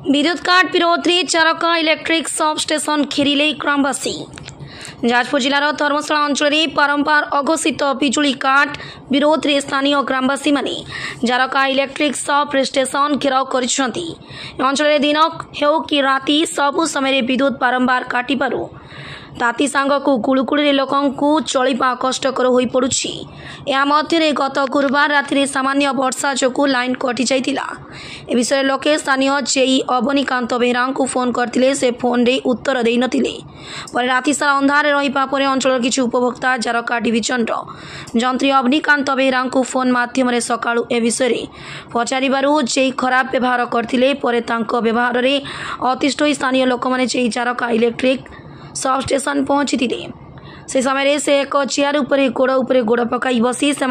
विद्युत काट विरोध में चारका इलेक्ट्रिक सब स्टेशन घेरिले ग्रामवासी। जाजपुर जिलार धर्मशाला अंचल में बारंबार अघोषित बिजुली काट विरोध में स्थानीय ग्रामवासी माने जारका इलेक्ट्रिक सब स्टेशन घेराव करिसेंती। अंचल दिन हेउ कि राति सबु समय विद्युत बारंबार काटिबारु ताती सांगकु गुळुगुळी लोकंकु चलिबा कष्टकर होई पडुछि। या मध्यरे गत गुरुवार राति सामान्य वर्षा जोगु लाइन कटि जाइतिला। ए विषय लोके स्थानीय जेई अवनीकांत बेहरा को फोन करथिले। से फोन रे उत्तर देई नथिले। पर राति सारा अंधारे रहिबा परे अंचल किछि उपभोक्ता जारका डिविजन जंत्री अवनीकांत बेहरा को फोन माध्यम रे सकाळु ए विषय रे पचारिबारु जेई खराब व्यवहार करथिले। परे तांको व्यवहार रे अतिष्ठ स्थानीय लोक माने जेई जारका इलेक्ट्रिक सब स्टेशन पहुंची से समय से एक चेयर उपरे गोड़ पकाई बसी से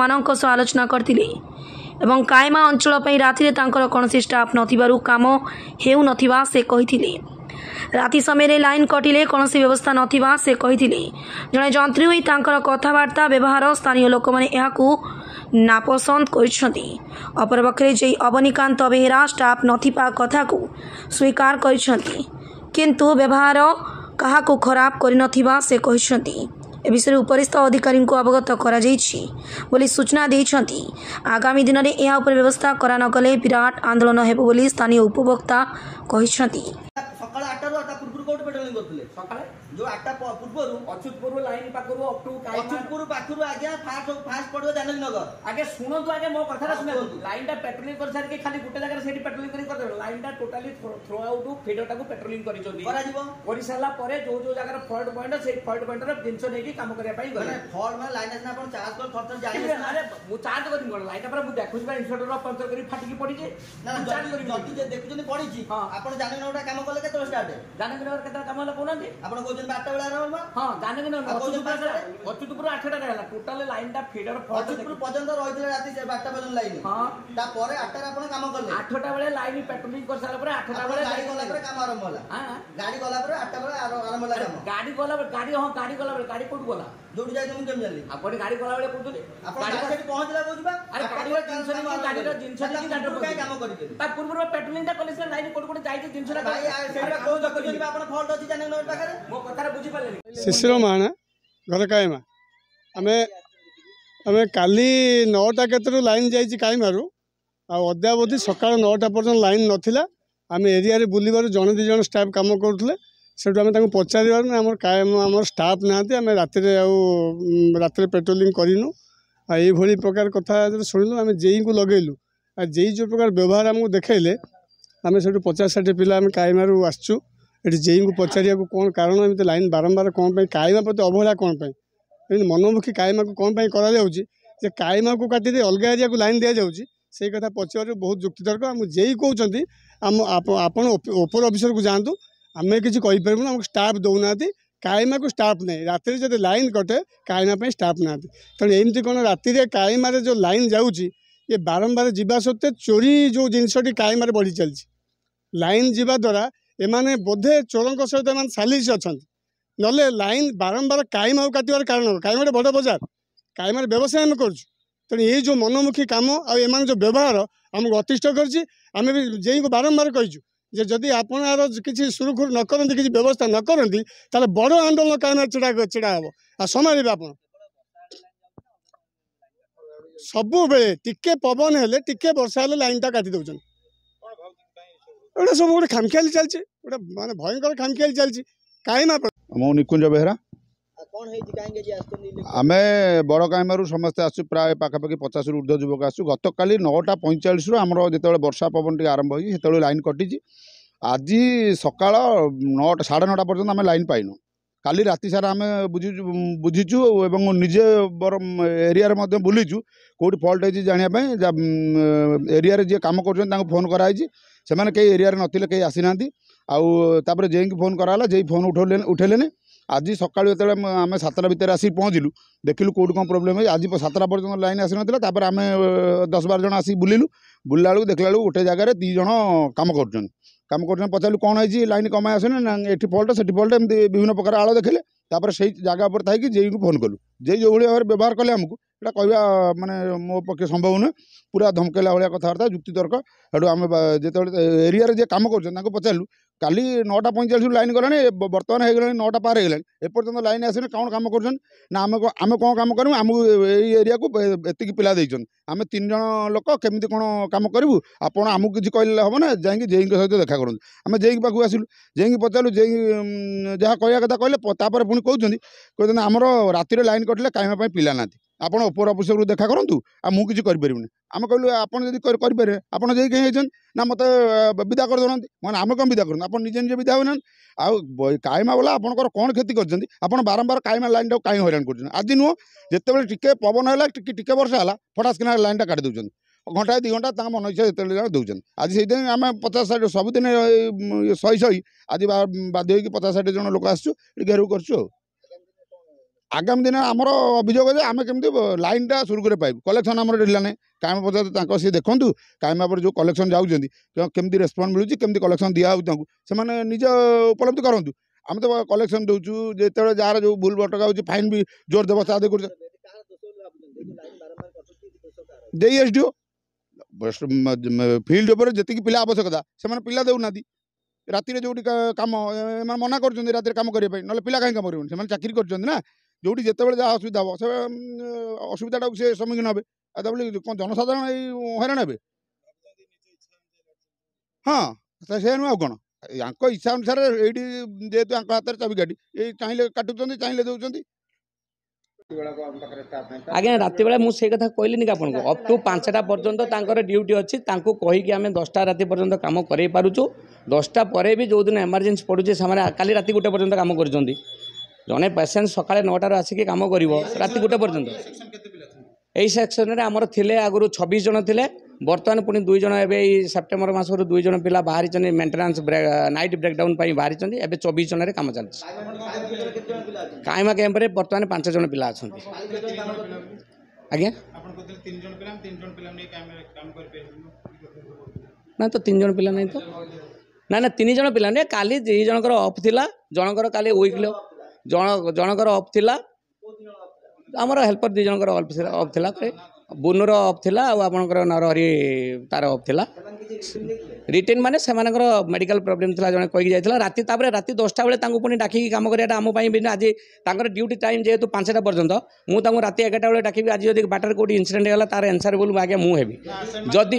आलोचना करते एवं कायमा अंचल पर राति कौन स्टाफ नथिबारु काम हेउ नथिबा से कहिथिले। राति समय लाइन कटिले कौन व्यवस्था नथिबा से कहिथिले। जड़े जंत्री होई तांकर कथबार्ता व्यवहार स्थानीय लोक माने एहाकु नापसंद करिसेंती। अपरपक्षे जे अवनीकांत बेहरा स्टाफ नथिबा कथा को स्वीकार करिसेंती किंतु व्यवहार कहा को खराब करिनथिबा से कहिसेंती। ए विषय उपरिस्थ अधिकारी को अवगत करा जाइछि बोली सूचना देइछंती। आगामी दिन में यह उपर व्यवस्था करा न गले विराट आंदोलन हेबो बोली स्थानीय उपभोक्ता कहिसेंती। सकाळ 8 रो पूर्व कोड पेट्रोलिंग करथले सकाळ जो 8 पूर्व अच्युतपुर लाइन पाखरु अप टू अच्युतपुर पाखरु आज्ञा फास्ट पड़ो जानवी नगर आगे सुनो तो आगे मो कथा सुनो लाइन टा पेट्रोलिंग कर सार के खाली गुटे जगह सेठी पेट्रोलिंग कर दे लाइन टा टोटली थ्रो आउट फीडर टा को पेट्रोलिंग करि चोदी करा जीवो करि साला परे जो जो जगह फॉल्ट पॉइंट से फॉल्ट पॉइंट रो जिंस नेकी काम करिया पई गले फॉल्ट में लाइन ना अपन चार्ज कर खर्च जाई अरे मु चार्ज करि कोन लाइन पर मु देखुछ बा इंस्टॉलर पंचर करी फाटी की पड़ी जे ना चार्ज करि जति देखुछनी पड़ी छी अपन जानवी नगरटा काम कले के स्टार्ट जानवी नगर केता काम होला कोनंती अपन कोजन 8 बेला रहबा हां जानवी नगर अच्युतपुर 8 टा रहला टोटल लाइन टा फीडर अच्युतपुर पर्यंत रहितले राति 12 पर्यंत लाइन हां ता परे 8 टा अपन काम करले 8 टा बेले लाइन पेट्रोलिंग कर साला परे 8 टा बेले गाड़ी गला परे काम आरंभ होला हां गाड़ी गला परे 8 टा बेले आरंभ होला काम गाड़ी गला गाड़ी हां गाड़ी गला बेले गाड़ी कोड गला जोडी जाय तुम केम जाली अपन गाड़ी गला बेले कोतली अपन गाड़ी सेठी पहुंचला बोलबा अरे गाड़ी रो जिंस नि गाड़ी रो जिंस नि गाड़ी रो काम करि ता पूर्व पेट्रोलिंग टा कले से लाइन कोड कोड जाय जे जिंस रा भाई सेटा को जकरी अपन फॉल्ट अछि जानवी नगर पाखरे मो कथा बुझी पाले शिशिर माना घर कायमा आम काली 9टा केतु लाइन जाइए कायमारू अद्यावधि सका 9टा पर्यटन लाइन नाला आम एरिया बुलबार जड़े दी जन स्टाफ कम करुले से पचार आम स्टाफ ना आम रात पेट्रोलिंग करूँ ये प्रकार कथा शुणु आम जेई को लगेलु जेई जो प्रकार व्यवहार आमको देखले आम से 50-60 पिला कायमारू आसचु जेई को पचारिया कौन कारण एम लाइन बारंबार कौन कायमा प्रति अवहेला कौन मनमुखी कायमा को कौन करा कायमा को काटी दे अलग एरिया को लाइन दि जाऊँगी से कथा पचार बहुत जुक्तितर्क आम जेई कहते आपन ओपर अफिसर को जातु आम किसी कहीपर आम स्टाफ दौना कायमा को स्टाफ नहीं राति जब लाइन कटे कायमा स्टाफ ना तेणु एमती कौन राति कायमा जो लाइन जाऊँगी ये बारंबार जावा सत्वे चोरी जो जिनसटी कायमा बढ़ी चलती लाइन जावा द्वारा एमाने बोधे चोरों सहित सालिस अच्छा नले लाइन बारंबार कायमा काटार कारण कायमा बड़ बजार कायमार व्यवसाय आम कर तेणु ये जो मनमुखी कम आम जो व्यवहार आमको अतिष्ठ करम भी जेई को बारंबार कहीचु जदि आपण किसी सुरुखुरु न करती किसी व्यवस्था न करती ताले बड़ आंदोलन कायमा छिड़ा हम आ संभाल आप सबु बेले टिके पवन हेले टिके वर्षा हेले लाइन टा काटी दौरान एटा सब गोटे खामखियाली चलती गोटे माने भयंकर खामखियाली चलती कायमा मो निकुंज बेहरा आम बड़ कायमारू समस्ते आसु प्राय पाखापाखि 50 ऊर्ध्व युवक आसु गत काली 9:45 आमर जो वर्षा पवन टी आरंभ हो लाइन कटी आज सका 9:30 पर्यटन आम लाइन पाइनु काली राति सारा आम बुझीचु एवं निजे एरिया बुलीचु कौट फल्ट है जानापी एरिया जी कम कर फोन कराई से कई एरिया नथिले कई आसी ना आउे जेई फोन कराला जेई फोन उठेले आज सका जो आम 7टा भितर आसिक पहुँचलु देखिलु कौट कौन प्रोब्लेम है आज 7टा पर्यटन लाइन आसी ना आम 10-12 जन आसिक बुलिलु बुलला बेलू देखला बेलू गोटे जगार 2 जन कम कर पचारू कौन है लाइन कमाई आसने ना ये फल्ट से फल्ट एमती विभिन्न प्रकार आड़ देखले तापर से जगह पर थी जेई को फोन कलु जे जो भाव व्यवहार कले आमको एटा कहवा माने मो पक्षे संभव नुहे पूरा धमकेला भाया कथबार्ता युक्ति तर्क हेटू आम जो एरिया जे कम कर पचारू काली 9:45 लाइन गलानी बर्तमान हो गला 9टा पार हो एपर्तंत लाइन आसने कौन कम कर आम कौन कम करूँ आमको एरिया को एतिक पिला देछन आम 3 जन लोक केमी कौन कम करूँ आपड़ आमको किसी कहले हम ना जाकि जेई सहित देखा करूँ आम जेई पाक आसलु जेई पचारू जेई जहाँ कह कथा कहले पुणी कहते आमर रातिर लाइन कटिले कहीं पिला ना आपड़ उपर अफिसर देखा करूँ आ मुझे किसी करें आम कहलु आपड़ी करें आप जेई कहीं ना मत विदा कर दौरान मैंने आम कम विदा करूँ आप निजे निजे विदा होना कायमा वाला आपंकर कौन क्षति कर बारंबार कायमा लाइन टाक कहीं हैरान कर आज नुह जिते टे पवन है टे वर्षा है फटास किना लाइन टा काटी दूसरी घंटा 2 घंटा मन इच्छा जो दौरान आज से आम 50-60 सबुदिन 100 आज बाध्य 50-60 जन लोक आसु घेरु कर आगामी दिन आमर अभियोग आम केमती लाइन टा सुरुख पाइबू कलेक्शन आम डेला ना कायम पचार सी देखूँ कायमा पर जो कलेक्शन जाऊँगी रेस्पन्स मिलूँ केमती कलेक्शन दिखाऊ से निज उपलब्धि करूँ आम तो कलेक्शन दूचु जो जार जो भूल भटका हो फाइन भी जोर व्यवस्था आदि कर एसडीओ फिल्ड उपर जी पिला आवश्यकता से पिला देना रातिर जो कम मना कर रातिर कम करने ना पिला कहीं कम कर चाकरी कर जो जिते जहाँ असुविधा हम से असुविधा से सम्मुखीन हे कौन जनसाधारण हैरान हे हाँ से नुह कौन या इच्छा अनुसार ये जेहतु हाथ में चाबिकाठी ये चाहिए काटुंट चाहिए दौरान आज्ञा राति बेला मुझे कथा कहली आपको अप टू 5टा पर्यंत ड्यूटी अच्छी कहीकि आम 10टा राति पर्यंत कम कर पारुचु 10टा पर भी जो दिन एमरजेंसी पड़ुचे से काली राति 1 पर्यंत कम कर जड़े पेसेंट सकाଳେ 9टार आसिक कम कर राति 1 पर्यंत यही सेक्शन में आमर थे आगु 26 जन थे बर्तमान पुणी 2 जन ए सेप्टेम्बर मसर 2 जन पिला बाहरी मेंटेनेंस नाइट ब्रेकडाउन बाहरी एवं 24 जन कम चलती कायमा कैंप में बर्तमान 5 जन पिला अच्छा आज्ञा ना तो 3 जन पिला नहीं तो ना 3 जन पिला नहीं काली 2 जनकर अफ थिला जनकर काली वीकली जनकर अफ थिला आमर हेल्पर 2 जनकर अफ थिला बुनुर अफ थिला आपनकर नरहरी तार अफ थिला रिटेन माने से मेडिकल प्रॉब्लम थिला जने कहि जायथिला राति तापरे राति 10टा बेले तांको पुनी डाकी काम करियाटा आम पई बिना आज तांकर ड्यूटी टाइम जेहेतु 5टा पर्यंत मु तांको राति 11टा बेले डाकी आज जदि बाटर कोडी इंसिडेंट होला तार आंसरेबल आगे मु हेबी जदि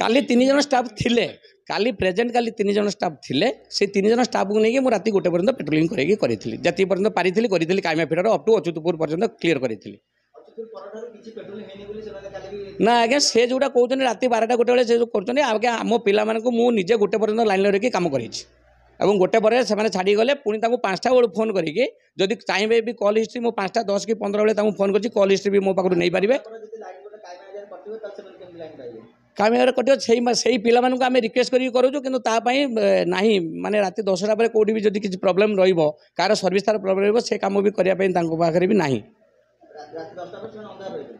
काली 3 जन स्टाफ थिले काली प्रेजेंट काली 3 जन स्टाफ थिले से 3 जन स्टाफ को लेके मु राति 1 पर्यंत पेट्रोलिंग करैकी करिथिली जति पर्यंत पारिथिली कायमा फिडर अप टू अच्युतपुर पर्यंत क्लियर करिथिली ना आज्ञा से जोटा कहते राति 12टा 1 बेले से जो कर आज्ञा आम पिला मुझे 1 पर्यंत लाइन लगे कम कर 1 पर से छाड़ी गले पुणी 5टा बेलू फोन करके जदि चाहिए भी कॉल हिस्ट्री मो 5टा 10 कि 15 बेले फोन कर कॉल हिस्ट्री भी मो पाखु नहीं पारे कामयाब कटियो से पिला आम रिक्वेस्ट करूँ ना माने राति 10टा पर कौटी भी जब किसी प्रोब्लेम कार सर्विस तार प्रोब्लेम से कम भी करने भी ना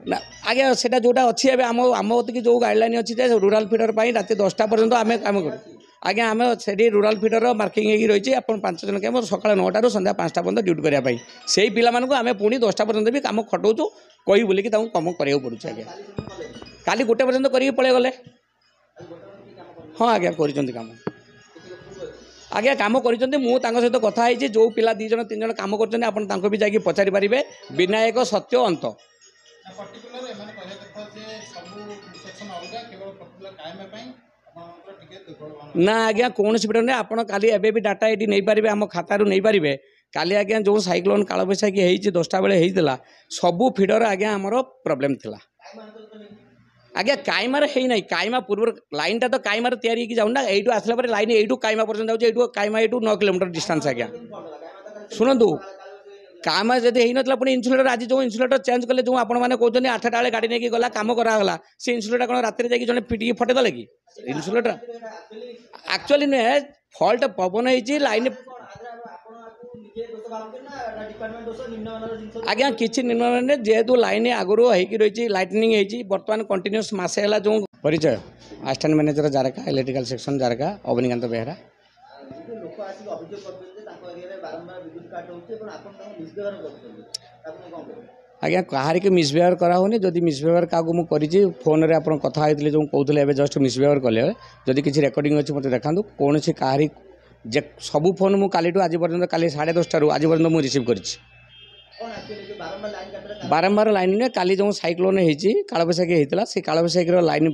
ना आज्ञा से जोटा अच्छी आम आम कि जो गाइडलाइन अच्छी रूराल फीडर पर राति 10टा पर्यंत आम कम कर आज्ञा आम से रूराल फीडर मार्किंग हो रही आप 5 जन कैम सकाल 9टारू संध्या 5टा पर्यंत ड्यूटी करने से पिला आम पुणी 10टा पर्यंत भी कम खटाऊँ कही बोलिकी कम करा पड़ुछ आज्ञा काली 1 पर्यंत कर पलि गले हाँ आज्ञा कर आज्ञा कम कर सहित कथा है जो पिला 2 जन 3 जन कम कर भी जाकि पचारि पारे विनायक सत्य अंत ना आज्ञा कौन सी नहीं आप काली एवं भी डाटा ये नहीं पारे आम खातारू नहीं पारे काली आज्ञा जो साइक्लोन काल बैशाखी होती 10टा बेले होता सबू फिडर आज्ञा आमर प्रोब्लेम थिला आज्ञा कायमार है ना कायमा पूर्व लाइन टा तो कायमार तैयारी जाऊना यू आसला लाइन यू कायमा पर्यंत जाऊँ कायमा यू 9 किलोमीटर डिस्टेंस आज्ञा शुणु कायमा जब होता पुणी इन्सुलेटर आज जो इन्सुलेटर चेंज कले जो आपने कहते 8टा बेले गाड़ी नहीं गला कम कराला से इन्सुलेटर कौन रात जाकि जड़े फिटिकी फटेदेले कि इन्सुलेटर एक्चुअली नुहे फल्ट पवन हो लाइन आज्ञा किसी निम्न जेहेतु लाइन आगुरी रही लाइटनिंग होती बर्तमान कंटिन्यूस मसे है जो परिचय असिस्टेंट मैनेजर जारका इलेक्ट्रिकल सेक्शन जारका अवनीकांत बेहरा बारंबार विद्युत काट होउचे पण आपण ताको मिसबेवर करछन आपण कोन करबे आज्ञा कहार के मिसबिहेव कराऊनी जदि मिसबिहेव क्या मुझे करी फोन में आप कथा होते जो कहते हैं जस्ट मिसबिहेव कले जदि किसी रेकर्डिंग अच्छी मतलब देखा कौन सी कहारी सबू फोन मुझे काली आज पर्यटन काली 10:30 आज पर्यटन मुझे रिसीव कर बारंबार लाइन नुहे काली जो साइक्लोन होती कालबैशाखी होता से कालबैशाखी लाइन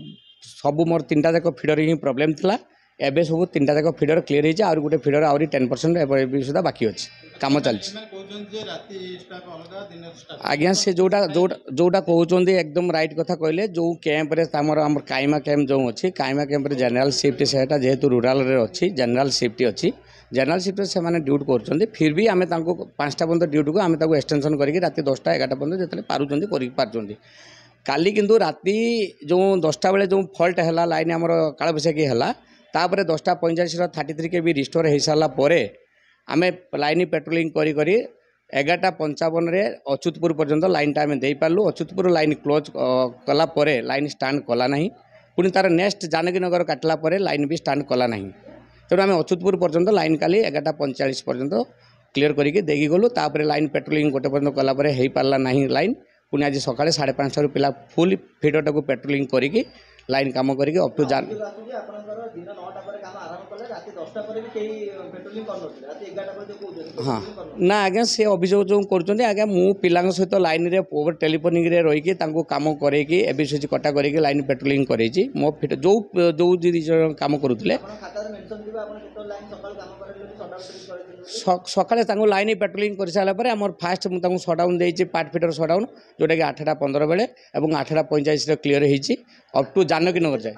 सब मोर 3टा जाक फिडर ही प्रोब्लेम था एबे सब 3टा जाक फिडर क्लीयर होती है गोटे फिडर आहरी 10% सुधा बाकी अच्छे काम चलती आज्ञा से जोटा जोटा कहते एकदम राइट कथा कहले जो कैंप्रे आम काइमा कैंप जो अच्छी काइमा कैंप्रे जनरल शिफ्ट से जेहेतु रूराल अच्छी जनरल शिफ्ट अच्छी जनरल शिफ्ट से मैंने ड्यूटी कर फिर भी आम 5टा पर्यटन ड्यूटी को आम एक्सटेंशन करके रात 10टा 11टा पर्यटन जो पार्टी काली किंतु राति जो 10टा बेले जो फल्ट है लाइन आमर कालबैशाखी है तापर 10:45 33 के भी रिस्टोर हो सारापर आम लाइन पेट्रोलिंग करी 11:55 अच्युतपुर पर्यंत लाइन टा दे पार्लु अच्युतपुर लाइन क्लोज कला परे लाइन स्टार्ट कला ना पुणी तार नेक्स्ट जानकी नगर काटला परे लाइन भी स्टार्ट कला ना तेणु आम अच्युतपुर पर्यंत लाइन काली 11:45 पर्यंत क्लीयर करके देगी गलु तापर लाइन पेट्रोलिंग गोटे पर्यंत कलापर हो पार्ला ना लाइन पुणी आज सका 5:30 पिला फुल फिडरटा को पेट्रोलिंग करके लाइन काम करके अप टू जान हाँ ना आज्ञा से अभियोग जो कर आज्ञा मु पिला सहित लाइन रे ओवर टेलीफोनिंग रे रही काम करके एबी स्विच कटा करके लाइन पेट्रोलिंग करेची मो फिट जो जो काम करुले सका लाइन पेट्रोलिंग कर सारापर आम फास्ट मुझे सटडाउन देती पार्ट फिटर सटडाउन जोटा कि 8:15 बेले और 8:45 क्लीयर होती अप टू जानकी नगर जाए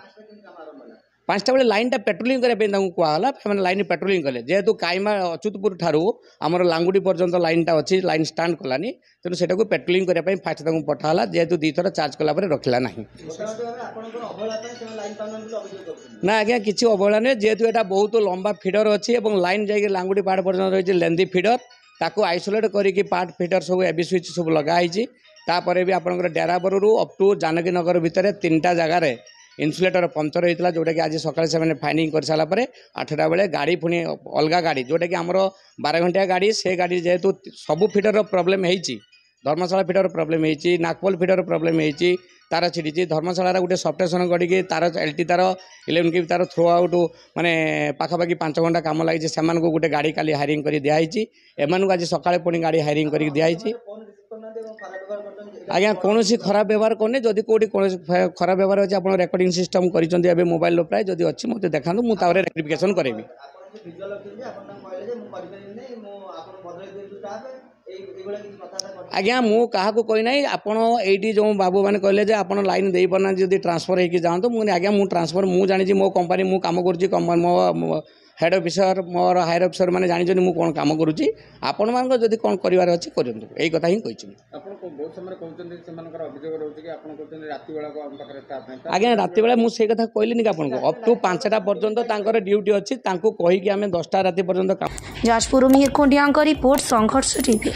5टा बेले लाइन टा पेट्रोलिंग करने कहला लाइन पेट्रोलिंग कले जेहेतु काइमा अच्युतपुर ठारू आमर लांगुड़ी पर्यंत लाइन टा अच्छी लाइन स्टार्ट कलानी तेणु से पेट्रोलिंग करने फास्ट पठाला जेहेतु 2 थर चार्ज कलापर रखला ना ना आज्ञा किसी अवहेला नहीं जेहेतु यहाँ बहुत लंबा फिडर अच्छी लाइन जाइए लांगुड़ी पहाड़ पर्यटन रही लेंदी फिडर ताको आइसोलेट करके पार्ट फिडर सब एबी स्विच सब लगाई तापर भी आपंकर डेराबरू अप टू जानकी नगर भितर 3टा जगार इन्सुलेटर पंचर होता जोटा कि आज सकाଳେ से फाइंडिंग कर सारापर 8टा बेले गाड़ी पुणी अलग गाड़ी जोटा कि आमर 12 घंटिया गाड़ी से गाड़ी जेहेतु सबू फिडर प्रोब्लेम होती धर्मशाला फिडर प्रोब्लेम होती नागपोल फिडर प्रोब्लेम होती तार छिड़ी धर्मशाला गोटे सफ्टेसन गढ़ी तार एलटी तार 11 के तार थ्रो आउट माने पाखापाखि 5 घंटा कम लगी से गोटे गाड़ी काली हायरिंग कर दिखाई एम आज सकाଳେ पुणी गाड़ी हायरिंग कर दिखाई आज्ञा कौन सी खराब व्यवहार करने जदि कौटी खराब व्यवहार अच्छे आप रेकर्डिंग सिस्टम कर मोबाइल प्राय जदि अच्छी मत देखा मुझे रेक्टिफिकेशन करें आज्ञा मु क्या कही ना आपड़ ये जो बाबू मैंने कहले आप लाइन दे पारना जब ट्रांसफर होगी जातु मुझे आज्ञा मु ट्रांसफर मुझे जानी मो कंपानी मु काम कर मो हेड ऑफिसर मोर हायर ऑफिसर मैंने जानी मुझे कौन काम करुँची आपण मान जब कौन कर यही कथा ही कही आज्ञा रात बेला मुझे कथा कहली आपको अप टू 5टा पर्यटन ड्यूटी अच्छी कहीकि आम 10टा राति पर्यटन जाजपुर मीरखुंडिया रिपोर्ट संघर्ष टीवी।